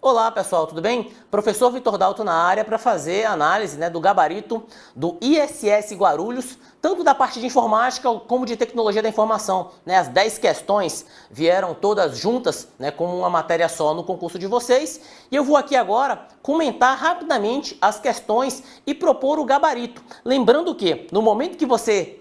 Olá pessoal, tudo bem? Professor Vitor Dalto na área para fazer a análise do gabarito do ISS Guarulhos, tanto da parte de informática como de tecnologia da informação. As 10 questões vieram todas juntas, como uma matéria só no concurso de vocês. E eu vou aqui agora comentar rapidamente as questões e propor o gabarito. Lembrando que no momento que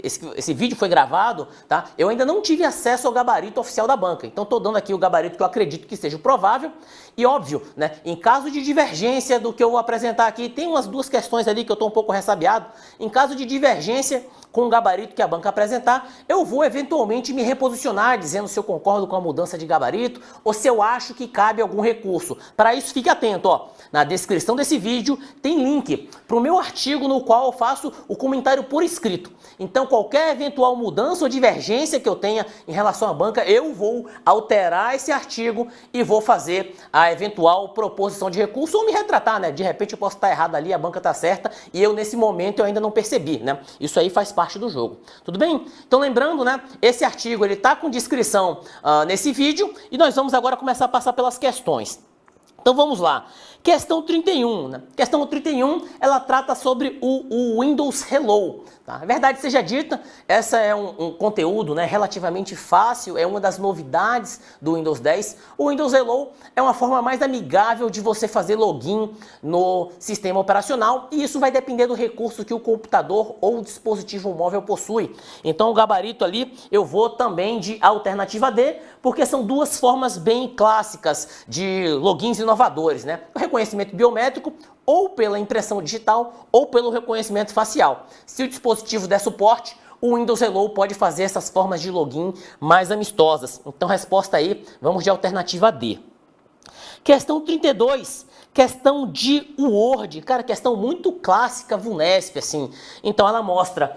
esse vídeo foi gravado, tá? Eu ainda não tive acesso ao gabarito oficial da banca. Então estou dando aqui o gabarito que eu acredito que seja o provável. E óbvio, em caso de divergência do que eu vou apresentar aqui, tem umas duas questões ali que eu estou um pouco ressabiado. Em caso de divergência com o gabarito que a banca apresentar, eu vou eventualmente me reposicionar dizendo se eu concordo com a mudança de gabarito ou se eu acho que cabe algum recurso. Para isso, fique atento, ó. Na descrição desse vídeo tem link para o meu artigo no qual eu faço o comentário por escrito. Então, qualquer eventual mudança ou divergência que eu tenha em relação à banca, eu vou alterar esse artigo e vou fazer a eventual proposição de recurso ou me retratar, De repente eu posso estar errado ali, a banca está certa e eu nesse momento eu ainda não percebi, Isso aí faz parte do jogo. Tudo bem? Então lembrando, esse artigo ele tá com descrição nesse vídeo e nós vamos agora começar a passar pelas questões. Então vamos lá. Questão 31. Questão 31, ela trata sobre o Windows Hello. Tá? A verdade seja dita, essa é um conteúdo relativamente fácil, é uma das novidades do Windows 10. O Windows Hello é uma forma mais amigável de você fazer login no sistema operacional e isso vai depender do recurso que o computador ou o dispositivo móvel possui. Então o gabarito ali eu vou também de alternativa D, porque são duas formas bem clássicas de logins inovadores, O reconhecimento biométrico ou pela impressão digital ou pelo reconhecimento facial. Se o dispositivo der suporte, o Windows Hello pode fazer essas formas de login mais amistosas. Então, resposta aí, vamos de alternativa D. Questão 32, questão de Word. Cara, questão muito clássica, VUNESP, assim. Então, ela mostra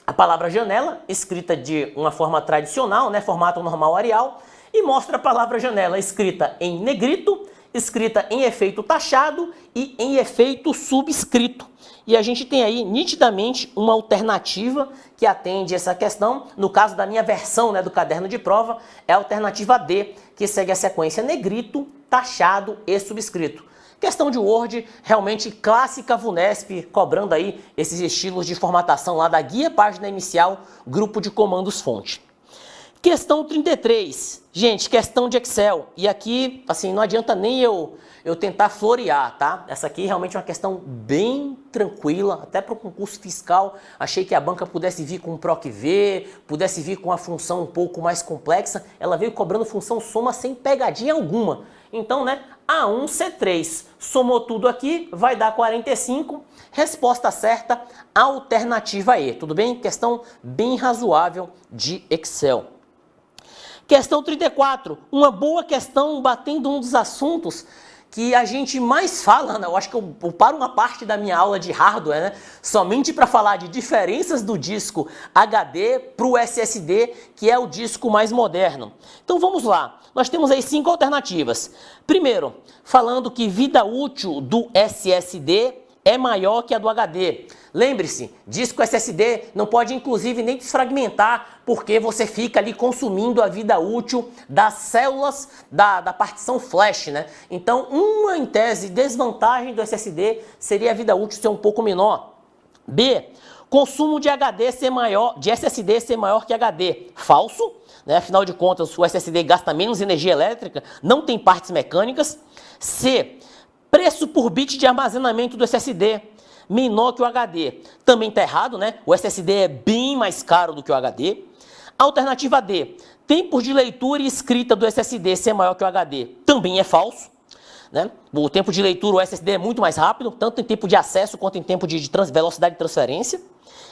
a palavra janela, escrita de uma forma tradicional, formato normal Arial, e mostra a palavra janela escrita em negrito, escrita em efeito taxado e em efeito subscrito. E a gente tem aí nitidamente uma alternativa que atende essa questão. No caso da minha versão do caderno de prova, é a alternativa D, que segue a sequência negrito, taxado e subscrito. Questão de Word, realmente clássica VUNESP, cobrando aí esses estilos de formatação lá da guia página inicial, grupo de comandos fonte. Questão 33, gente, questão de Excel. E aqui, assim, não adianta nem eu tentar florear, tá? Essa aqui realmente é uma questão bem tranquila, até para o concurso fiscal. Achei que a banca pudesse vir com um PROC-V, pudesse vir com uma função um pouco mais complexa. Ela veio cobrando função soma sem pegadinha alguma. Então, A1, C3. Somou tudo aqui, vai dar 45. Resposta certa, alternativa E. Tudo bem? Questão bem razoável de Excel. Questão 34, uma boa questão batendo um dos assuntos que a gente mais fala, eu acho que eu paro uma parte da minha aula de hardware, somente para falar de diferenças do disco HD para o SSD, que é o disco mais moderno. Então vamos lá, nós temos aí 5 alternativas. Primeiro, falando que vida útil do SSD é maior que a do HD. Lembre-se, disco SSD não pode inclusive nem desfragmentar, porque você fica ali consumindo a vida útil das células da partição flash, Então, uma em tese desvantagem do SSD seria a vida útil ser um pouco menor. B, consumo de SSD ser maior que HD. Falso, Afinal de contas, o SSD gasta menos energia elétrica, não tem partes mecânicas. C, preço por bit de armazenamento do SSD menor que o HD. Também está errado, O SSD é bem mais caro do que o HD. Alternativa D, tempo de leitura e escrita do SSD ser maior que o HD. Também é falso. O tempo de leitura, o SSD é muito mais rápido, tanto em tempo de acesso quanto em tempo de velocidade de transferência.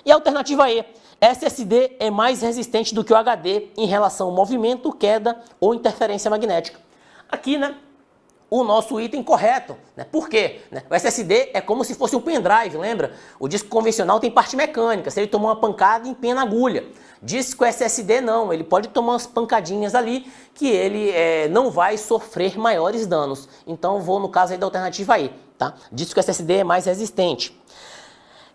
E a alternativa E, SSD é mais resistente do que o HD em relação ao movimento, queda ou interferência magnética. Aqui, o nosso item correto. Por quê? O SSD é como se fosse um pendrive, lembra? O disco convencional tem parte mecânica, se ele tomar uma pancada, empena a agulha. Disco SSD não, ele pode tomar umas pancadinhas ali que ele não vai sofrer maiores danos. Então vou no caso aí da alternativa aí, tá? Disco SSD é mais resistente.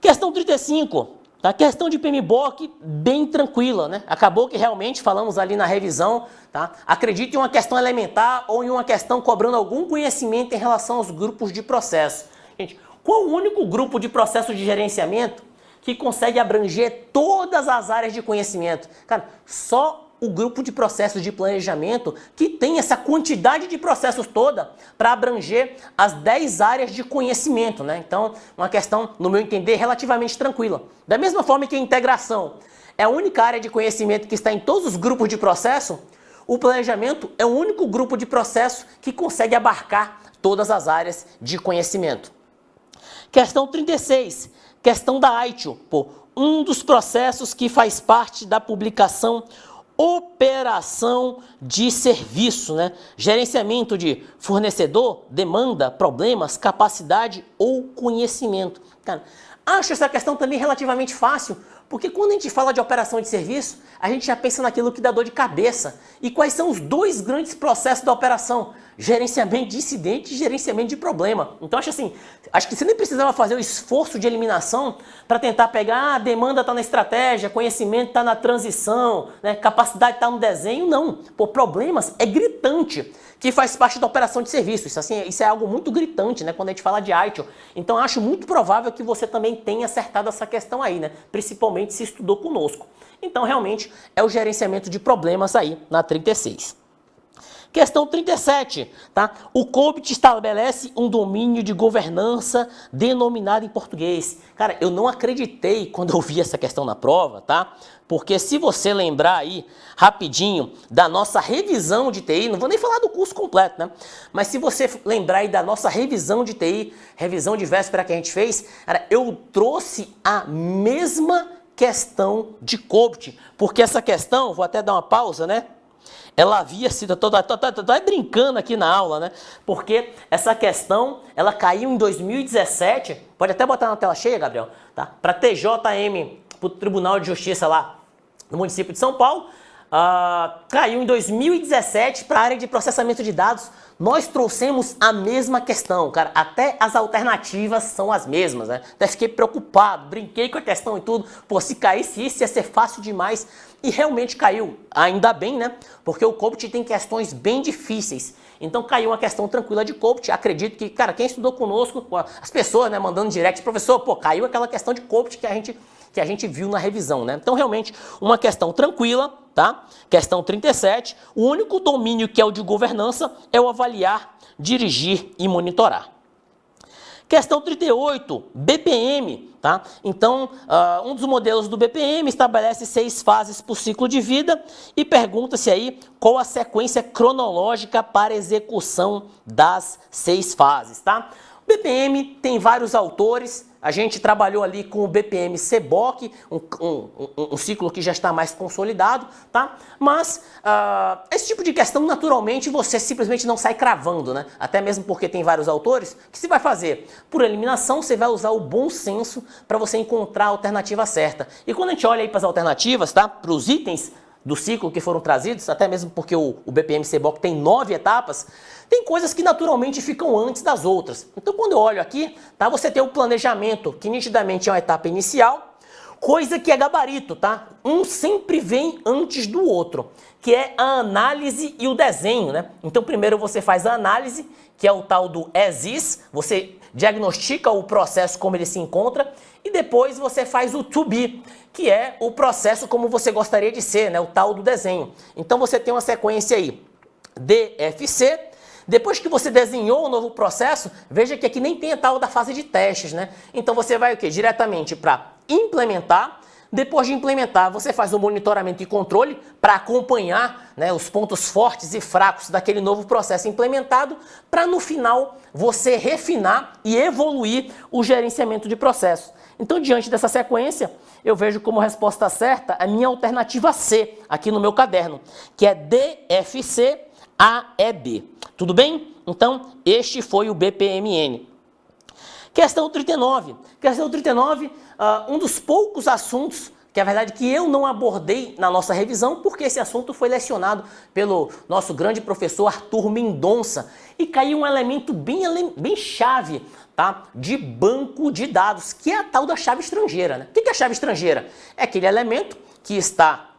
Questão 35. A questão de PMBOK, bem tranquila, né? Acabou que realmente falamos ali na revisão, tá? Acredite em uma questão elementar ou em uma questão cobrando algum conhecimento em relação aos grupos de processo. Gente, qual o único grupo de processo de gerenciamento que consegue abranger todas as áreas de conhecimento? Cara, só o grupo de processos de planejamento que tem essa quantidade de processos toda para abranger as 10 áreas de conhecimento, né? Então, uma questão, no meu entender, relativamente tranquila. Da mesma forma que a integração é a única área de conhecimento que está em todos os grupos de processo, o planejamento é o único grupo de processo que consegue abarcar todas as áreas de conhecimento. Questão 36, questão da ITIL, um dos processos que faz parte da publicação operação de serviço, né? Gerenciamento de fornecedor, demanda, problemas, capacidade ou conhecimento. Cara, acho essa questão também relativamente fácil, porque quando a gente fala de operação de serviço, a gente já pensa naquilo que dá dor de cabeça. E quais são os dois grandes processos da operação? Gerenciamento de incidente e gerenciamento de problema. Então acho que você nem precisava fazer o esforço de eliminação para tentar pegar, a demanda está na estratégia, conhecimento está na transição, né? Capacidade está no desenho, não. Problemas é gritante, que faz parte da operação de serviço. Isso é algo muito gritante, né, quando a gente fala de ITIL. Então acho muito provável que você também tenha acertado essa questão aí, né? Principalmente se estudou conosco. Então realmente é o gerenciamento de problemas aí na 36. Questão 37, tá? O COBIT estabelece um domínio de governança denominado em português. Cara, eu não acreditei quando eu vi essa questão na prova, tá? Porque se você lembrar aí, rapidinho, da nossa revisão de TI, não vou nem falar do curso completo, né? Mas se você lembrar aí da nossa revisão de TI, revisão de véspera que a gente fez, cara, eu trouxe a mesma questão de COBIT. Porque essa questão, vou até dar uma pausa, né? Ela havia sido, tô brincando aqui na aula, né? Porque essa questão, ela caiu em 2017, pode até botar na tela cheia, Gabriel, tá? Para TJM, para o Tribunal de Justiça lá no município de São Paulo, caiu em 2017 para a área de processamento de dados. Nós trouxemos a mesma questão, cara, até as alternativas são as mesmas, né? Até fiquei preocupado, brinquei com a questão e tudo, se caísse isso ia ser fácil demais. E realmente caiu, ainda bem, né? Porque o COBIT tem questões bem difíceis. Então caiu uma questão tranquila de COBIT. Acredito que, cara, quem estudou conosco, as pessoas, né, mandando direct, professor, caiu aquela questão de COBIT que a gente viu na revisão, né? Então realmente uma questão tranquila, tá? Questão 37, o único domínio que é o de governança é o avaliar, dirigir e monitorar. Questão 38, BPM, tá? Então, um dos modelos do BPM estabelece 6 fases por ciclo de vida e pergunta-se aí qual a sequência cronológica para execução das 6 fases, tá? O BPM tem vários autores, a gente trabalhou ali com o BPM CBOK, um ciclo que já está mais consolidado, tá? Mas esse tipo de questão, naturalmente, você simplesmente não sai cravando, né? Até mesmo porque tem vários autores. O que você vai fazer? Por eliminação, você vai usar o bom senso para você encontrar a alternativa certa. E quando a gente olha aí para as alternativas, tá? Para os itens do ciclo que foram trazidos, até mesmo porque o BPM CBOK tem 9 etapas, tem coisas que naturalmente ficam antes das outras. Então quando eu olho aqui, tá, você tem o planejamento, que nitidamente é uma etapa inicial, coisa que é gabarito, tá? Um sempre vem antes do outro, que é a análise e o desenho, né? Então primeiro você faz a análise, que é o tal do as-is, você diagnostica o processo como ele se encontra, e depois você faz o to be, que é o processo como você gostaria de ser, né? O tal do desenho. Então você tem uma sequência aí, DFC. Depois que você desenhou o novo processo, veja que aqui nem tem a tal da fase de testes, né? Então você vai o quê? Diretamente para implementar. Depois de implementar, você faz o monitoramento e controle para acompanhar, né, os pontos fortes e fracos daquele novo processo implementado, para no final você refinar e evoluir o gerenciamento de processo. Então, diante dessa sequência, eu vejo como resposta certa a minha alternativa C aqui no meu caderno, que é DFC AEB. Tudo bem? Então, este foi o BPMN. Questão 39. Questão 39, um dos poucos assuntos que, na verdade, que eu não abordei na nossa revisão, porque esse assunto foi lecionado pelo nosso grande professor Arthur Mendonça. E caiu um elemento bem chave tá, de banco de dados, que é a tal da chave estrangeira, né? O que é a chave estrangeira? É aquele elemento que está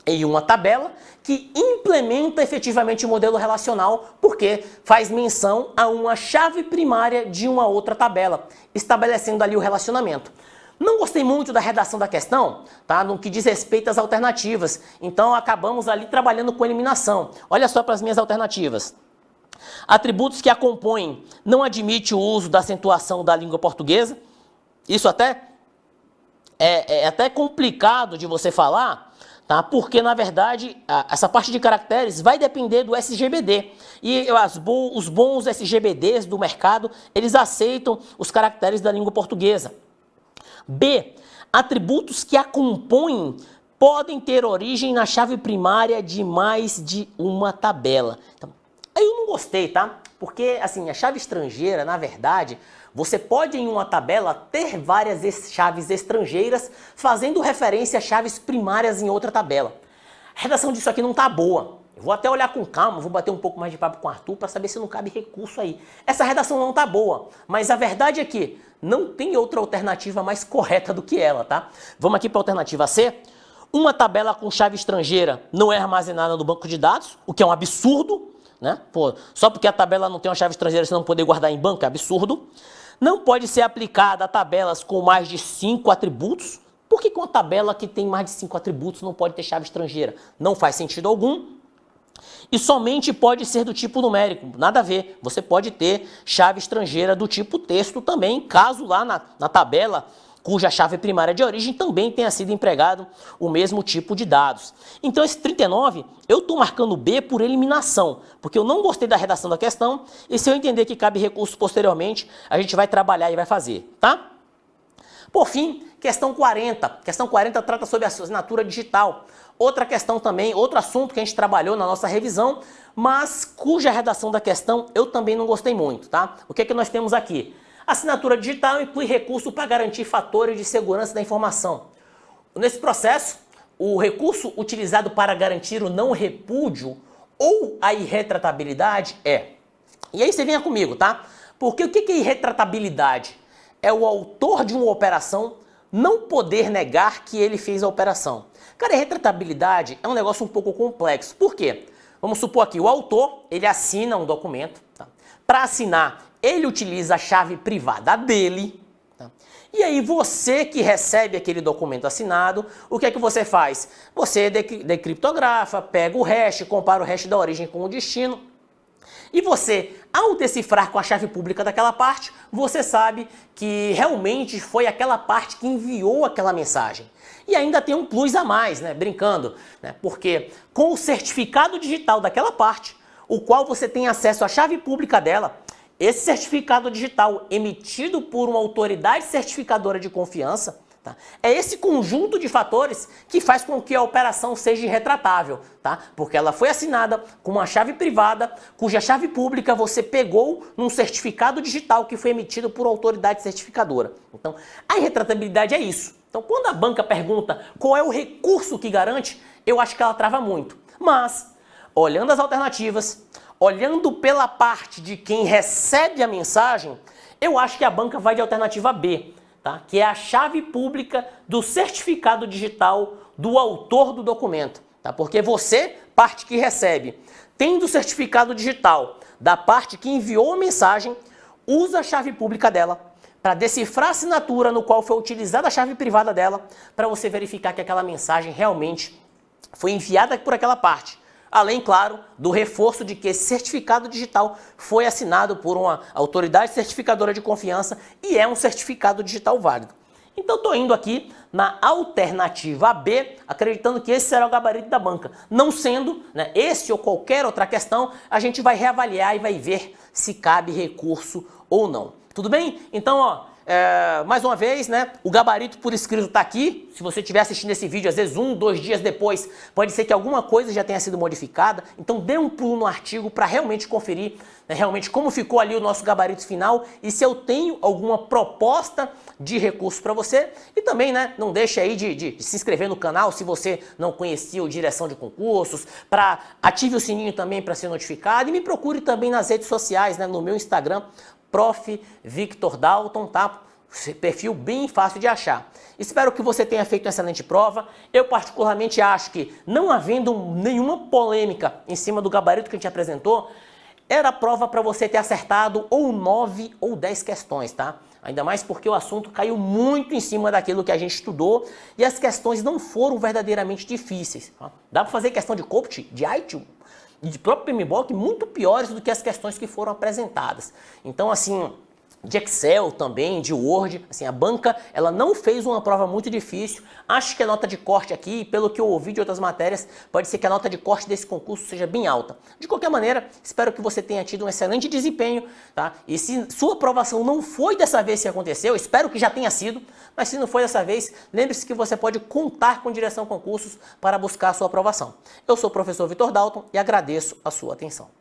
em uma tabela que implementa efetivamente o modelo relacional, porque faz menção a uma chave primária de uma outra tabela, estabelecendo ali o relacionamento. Não gostei muito da redação da questão, tá? No que diz respeito às alternativas, então acabamos ali trabalhando com eliminação. Olha só para as minhas alternativas. Atributos que a compõem não admite o uso da acentuação da língua portuguesa. Isso até é até complicado de você falar, tá? Porque, na verdade, essa parte de caracteres vai depender do SGBD. E os bons SGBDs do mercado, eles aceitam os caracteres da língua portuguesa. B. Atributos que a compõem podem ter origem na chave primária de mais de uma tabela. Então, aí eu não gostei, tá? Porque, assim, a chave estrangeira, na verdade, você pode em uma tabela ter várias chaves estrangeiras fazendo referência a chaves primárias em outra tabela. A redação disso aqui não tá boa. Eu vou até olhar com calma, vou bater um pouco mais de papo com o Arthur para saber se não cabe recurso aí. Essa redação não tá boa, mas a verdade é que não tem outra alternativa mais correta do que ela, tá? Vamos aqui para a alternativa C. Uma tabela com chave estrangeira não é armazenada no banco de dados, o que é um absurdo, né? Pô, só porque a tabela não tem uma chave estrangeira você não poder guardar em banco é absurdo. Não pode ser aplicada a tabelas com mais de 5 atributos. Por que uma tabela que tem mais de 5 atributos não pode ter chave estrangeira? Não faz sentido algum. E somente pode ser do tipo numérico, nada a ver. Você pode ter chave estrangeira do tipo texto também, caso lá na tabela cuja chave primária de origem também tenha sido empregado o mesmo tipo de dados. Então esse 39, eu estou marcando B por eliminação, porque eu não gostei da redação da questão, e se eu entender que cabe recurso posteriormente, a gente vai trabalhar e vai fazer, tá? Por fim, questão 40. Questão 40 trata sobre a assinatura digital. Outra questão também, outro assunto que a gente trabalhou na nossa revisão, mas cuja redação da questão eu também não gostei muito, tá? O que é que nós temos aqui? Assinatura digital inclui recurso para garantir fatores de segurança da informação. Nesse processo, o recurso utilizado para garantir o não repúdio ou a irretratabilidade é... E aí você venha comigo, tá? Porque o que é irretratabilidade? É o autor de uma operação não poder negar que ele fez a operação. Cara, a irretratabilidade é um negócio um pouco complexo. Por quê? Vamos supor aqui, o autor, ele assina um documento. Tá? Para assinar, ele utiliza a chave privada dele. Tá? E aí você que recebe aquele documento assinado, o que é que você faz? Você decriptografa, pega o hash, compara o hash da origem com o destino. E você, ao decifrar com a chave pública daquela parte, você sabe que realmente foi aquela parte que enviou aquela mensagem. E ainda tem um plus a mais, né? Brincando, né? Porque com o certificado digital daquela parte, o qual você tem acesso à chave pública dela, esse certificado digital emitido por uma autoridade certificadora de confiança, tá? É esse conjunto de fatores que faz com que a operação seja irretratável, tá? Porque ela foi assinada com uma chave privada, cuja chave pública você pegou num certificado digital que foi emitido por autoridade certificadora. Então, a irretratabilidade é isso. Então, quando a banca pergunta qual é o recurso que garante, eu acho que ela trava muito. Mas, olhando as alternativas, olhando pela parte de quem recebe a mensagem, eu acho que a banca vai de alternativa B, tá? Que é a chave pública do certificado digital do autor do documento. Tá? Porque você, parte que recebe, tendo o certificado digital da parte que enviou a mensagem, usa a chave pública dela para decifrar a assinatura no qual foi utilizada a chave privada dela, para você verificar que aquela mensagem realmente foi enviada por aquela parte. Além, claro, do reforço de que esse certificado digital foi assinado por uma autoridade certificadora de confiança e é um certificado digital válido. Então, estou indo aqui na alternativa B, acreditando que esse será o gabarito da banca. Não sendo, né, esse ou qualquer outra questão, a gente vai reavaliar e vai ver se cabe recurso ou não. Tudo bem? Então, ó, mais uma vez, né, o gabarito por escrito está aqui. Se você estiver assistindo esse vídeo, às vezes 1, 2 dias depois, pode ser que alguma coisa já tenha sido modificada. Então dê um pulo no artigo para realmente conferir, né, realmente como ficou ali o nosso gabarito final e se eu tenho alguma proposta de recurso para você. E também, né, não deixe aí de se inscrever no canal se você não conhecia o Direção de Concursos, ative o sininho também para ser notificado e me procure também nas redes sociais, né, no meu Instagram, Prof. Victor Dalton, tá? Perfil bem fácil de achar. Espero que você tenha feito uma excelente prova. Eu particularmente acho que, não havendo nenhuma polêmica em cima do gabarito que a gente apresentou, era prova para você ter acertado ou 9 ou 10 questões, tá? Ainda mais porque o assunto caiu muito em cima daquilo que a gente estudou e as questões não foram verdadeiramente difíceis. Tá? Dá para fazer questão de COPT, de ITIL, de próprio PMBOK muito piores do que as questões que foram apresentadas. Então, assim, de Excel também, de Word, assim, a banca, ela não fez uma prova muito difícil. Acho que a nota de corte aqui, pelo que eu ouvi de outras matérias, pode ser que a nota de corte desse concurso seja bem alta. De qualquer maneira, espero que você tenha tido um excelente desempenho, tá? E se sua aprovação não foi dessa vez que aconteceu, espero que já tenha sido, mas se não foi dessa vez, lembre-se que você pode contar com Direção Concursos para buscar a sua aprovação. Eu sou o professor Victor Dalton e agradeço a sua atenção.